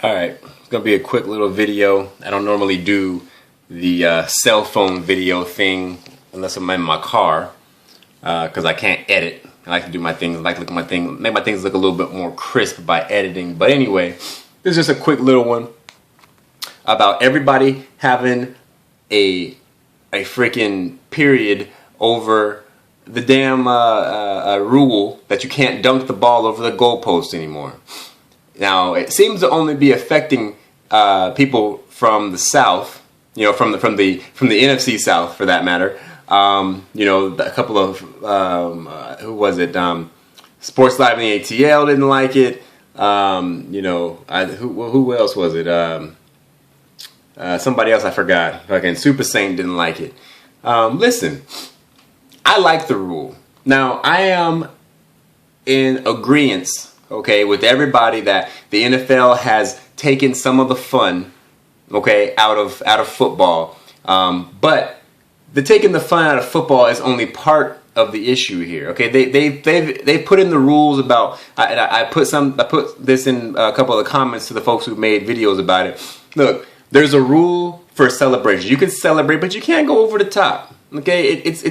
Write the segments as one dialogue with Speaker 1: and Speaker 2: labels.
Speaker 1: Alright, it's going to be a quick little video. I don't normally do the cell phone video thing unless I'm in my car because I can't edit. I like to do my things, I like to look at my things, make my things look a little bit more crisp by editing. But anyway, this is just a quick little one about everybody having a freaking period over the damn rule that you can't dunk the ball over the goalpost anymore. Now, it seems to only be affecting people from the South, you know, from the NFC South for that matter. You know, a couple of who was it? Sports Live in the ATL didn't like it. You know, who else was it? Somebody else I forgot. Fucking Super Saint didn't like it. Listen, I like the rule. Now, I am in agreement, okay, with everybody that the NFL has taken some of the fun, okay, out of football. But the taking the fun out of football is only part of the issue here. Okay, they've put in the rules about. I put this in a couple of the comments to the folks who made videos about it. Look, there's a rule for celebration. You can celebrate, but you can't go over the top. Okay, it's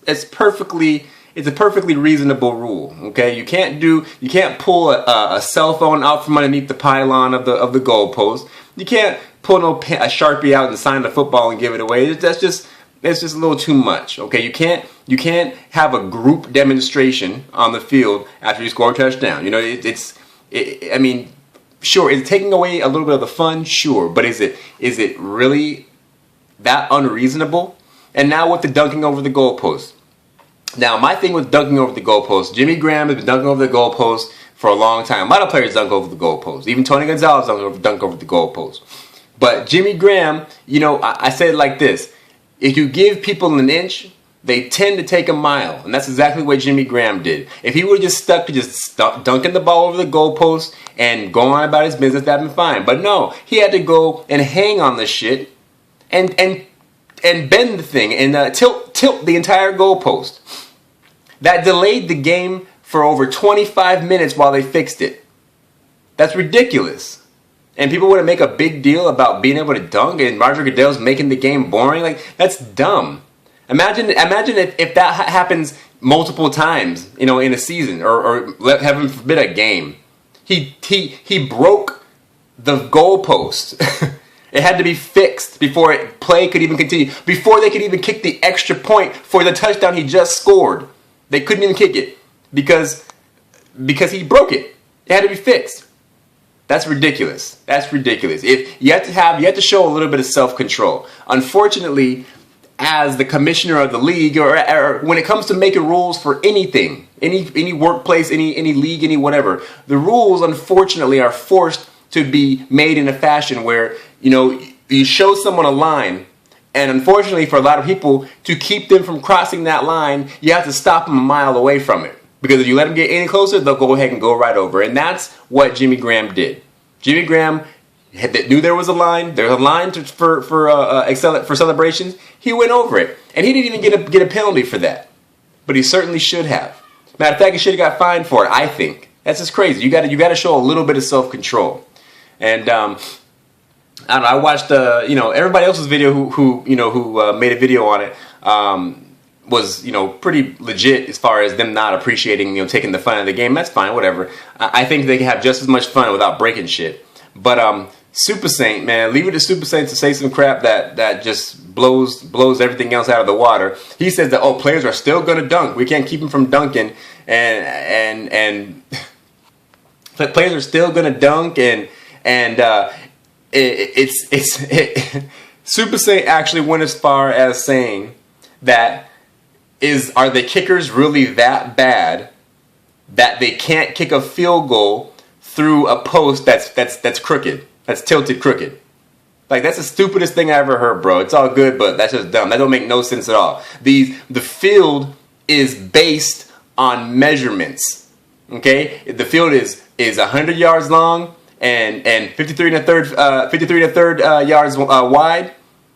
Speaker 1: a perfectly reasonable rule. Okay, you can't pull a cell phone out from underneath the pylon of the goalpost. You can't pull a Sharpie out and sign the football and give it away. It's just a little too much. Okay, you can't have a group demonstration on the field after you score a touchdown. You know, I mean, sure, is it taking away a little bit of the fun? Sure, but is it really that unreasonable? And now with the dunking over the goalpost. Now, my thing with dunking over the goalpost, Jimmy Graham has been dunking over the goalpost for a long time. A lot of players dunk over the goalpost. Even Tony Gonzalez dunk over the goalpost. But Jimmy Graham, you know, I say it like this. If you give people an inch, they tend to take a mile. And that's exactly what Jimmy Graham did. If he would have just stuck to just dunking the ball over the goalpost and going on about his business, that'd been fine. But no, he had to go and hang on the shit and bend the thing and tilt the entire goalpost. That delayed the game for over 25 minutes while they fixed it. That's ridiculous. And people want to make a big deal about being able to dunk and Roger Goodell's making the game boring. Like, that's dumb. Imagine if that happens multiple times, you know, in a season or heaven forbid a game. He broke the goalpost. It had to be fixed before play could even continue. Before they could even kick the extra point for the touchdown he just scored. They couldn't even kick it because he broke it. It had to be fixed. That's ridiculous. That's ridiculous. If you have to show a little bit of self-control. Unfortunately, as the commissioner of the league, or when it comes to making rules for anything, any workplace, any league, any whatever, the rules unfortunately are forced to be made in a fashion where, you know, you show someone a line, and unfortunately for a lot of people, to keep them from crossing that line, you have to stop them a mile away from it. Because if you let them get any closer, they'll go ahead and go right over. And that's what Jimmy Graham did. Jimmy Graham knew there was a line. There was a line for celebrations. He went over it. And he didn't even get a penalty for that. But he certainly should have. Matter of fact, he should have got fined for it, I think. That's just crazy. You got to show a little bit of self-control. And I don't know, I watched you know, everybody else's video who made a video on it was, you know, pretty legit as far as them not appreciating, you know, taking the fun out of the game. That's fine, whatever. I think they can have just as much fun without breaking shit. But Super Saint, man, leave it to Super Saint to say some crap that just blows everything else out of the water. He says that, oh, players are still gonna dunk. We can't keep them from dunking, and players are still gonna dunk and Super Saint actually went as far as saying that are the kickers really that bad that they can't kick a field goal through a post that's crooked, that's tilted crooked? Like, that's the stupidest thing I ever heard, bro. It's all good, but that's just dumb. That don't make no sense at all. The field is based on measurements. Okay, the field is 100 yards long and 53 and a third yards wide,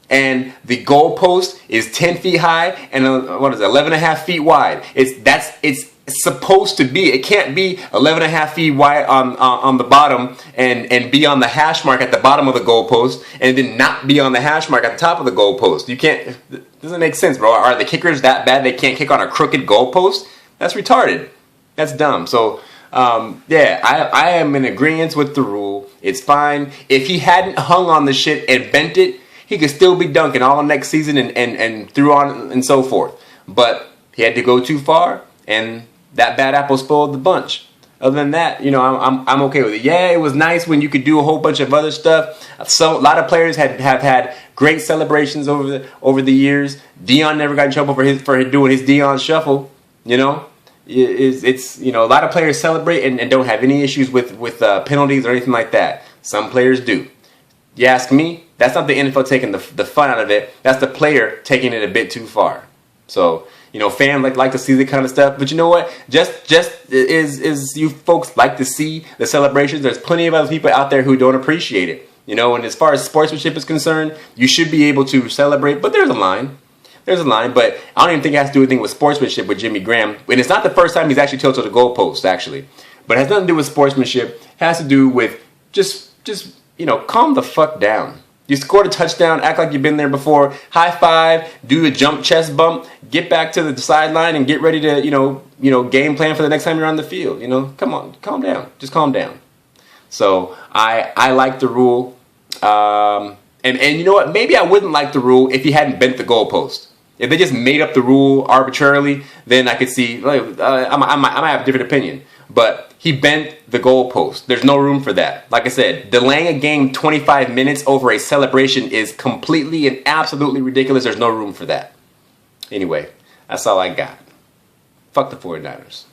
Speaker 1: and the goalpost is 10 feet high and 11 and a half feet wide. It's supposed to be. It can't be 11 and a half feet wide on the bottom and be on the hash mark at the bottom of the goalpost and then not be on the hash mark at the top of the goalpost. You can't. It doesn't make sense, bro. Are the kickers that bad they can't kick on a crooked goalpost? That's retarded. That's dumb. So yeah, I am in agreement with the rule. It's fine. If he hadn't hung on the shit and bent it, he could still be dunking all next season and through on and so forth. But he had to go too far, and that bad apple spoiled the bunch. Other than that, you know, I'm okay with it. Yeah, it was nice when you could do a whole bunch of other stuff. So a lot of players have had great celebrations over the years. Dion never got in trouble for doing his Dion shuffle. You know, it's you know, a lot of players celebrate and don't have any issues with penalties or anything like that. Some players do. You ask me, that's not the NFL taking the fun out of it. That's the player taking it a bit too far. So, you know, fans like to see the kind of stuff, but you know what? Just is you folks like to see the celebrations. There's plenty of other people out there who don't appreciate it. You know, and as far as sportsmanship is concerned, you should be able to celebrate, but there's a line. There's a line, but I don't even think it has to do anything with sportsmanship with Jimmy Graham. And it's not the first time he's actually tilted the goalpost, actually. But it has nothing to do with sportsmanship. It has to do with just you know, calm the fuck down. You scored a touchdown, act like you've been there before, high five, do a jump chest bump, get back to the sideline and get ready to, you know, game plan for the next time you're on the field. You know, come on, calm down. Just calm down. So I like the rule. And you know what? Maybe I wouldn't like the rule if he hadn't bent the goalpost. If they just made up the rule arbitrarily, then I could see, I might have a different opinion. But he bent the goalpost. There's no room for that. Like I said, delaying a game 25 minutes over a celebration is completely and absolutely ridiculous. There's no room for that. Anyway, that's all I got. Fuck the 49ers.